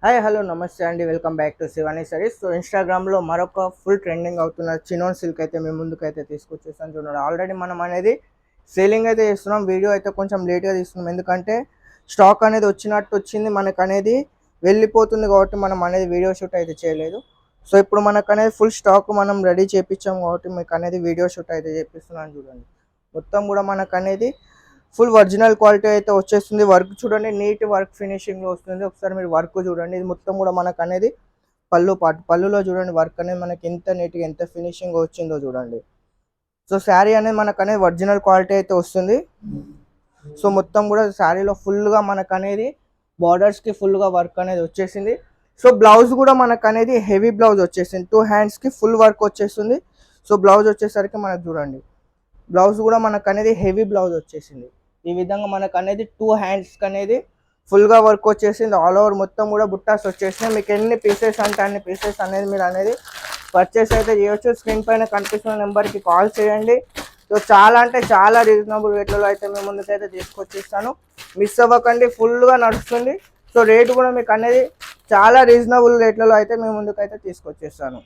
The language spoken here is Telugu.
హాయ్ హలో నమస్తే అండి, welcome back to Shivani saris. So ఇన్స్టాగ్రామ్లో మరొక ఫుల్ ట్రెండింగ్ అవుతున్న చినోన్ సిల్క్ అయితే మేము ముందుకైతే తీసుకొచ్చేసాను. చూడండి, ఆల్రెడీ మనం అనేది సేలింగ్ అయితే చేస్తున్నాం. వీడియో అయితే కొంచెం లేట్గా తీస్తున్నాం, ఎందుకంటే స్టాక్ అనేది వచ్చినట్టు వచ్చింది, మనకు అనేది వెళ్ళిపోతుంది కాబట్టి మనం అనేది వీడియో షూట్ అయితే చేయలేదు. సో ఇప్పుడు మనకు అనేది ఫుల్ స్టాక్ మనం రెడీ చేయించాం కాబట్టి మీకు అనేది వీడియో షూట్ అయితే చేపిస్తున్నాను. చూడండి, మొత్తం కూడా మనకు అనేది ఫుల్ ఒరిజినల్ క్వాలిటీ అయితే వచ్చేస్తుంది. వర్క్ చూడండి, నీట్ వర్క్ ఫినిషింగ్లో వస్తుంది. ఒకసారి మీరు వర్క్ చూడండి, ఇది మొత్తం కూడా మనకు అనేది పళ్ళులో చూడండి వర్క్ అనేది మనకి ఎంత నీట్గా ఎంత ఫినిషింగ్ వచ్చిందో చూడండి. సో శారీ అనేది మనకు అనేది ఒరిజినల్ క్వాలిటీ అయితే వస్తుంది. సో మొత్తం కూడా శారీలో ఫుల్గా మనకు అనేది బార్డర్స్కి ఫుల్గా వర్క్ అనేది వచ్చేసింది. సో బ్లౌజ్ కూడా మనకు అనేది హెవీ బ్లౌజ్ వచ్చేసింది, 2 హ్యాండ్స్కి ఫుల్ వర్క్ వచ్చేస్తుంది. సో బ్లౌజ్ వచ్చేసరికి మనకు చూడండి, బ్లౌజ్ కూడా మనకు అనేది హెవీ బ్లౌజ్ వచ్చేసింది. ఈ విధంగా మనకు అనేది 2 హ్యాండ్స్కి అనేది ఫుల్గా వర్క్ వచ్చేసింది. ఆల్ ఓవర్ మొత్తం కూడా బుట్టాస్ వచ్చేసినాయి. మీకు ఎన్ని పీసెస్ అంటే అన్ని పీసెస్ అనేది మీరు అనేది పర్చేస్ అయితే చేయొచ్చు. స్క్రీన్ పైన కనిపిస్తున్న నెంబర్కి కాల్ చేయండి. సో చాలా అంటే చాలా రీజనబుల్ రేట్లలో అయితే మేము ముందుకైతే తీసుకొచ్చిస్తాను, మిస్ అవ్వకండి. ఫుల్గా నడుస్తుంది. సో రేటు కూడా మీకు అనేది చాలా రీజనబుల్ రేట్లలో అయితే మేము ముందుకైతే తీసుకొచ్చేస్తాను.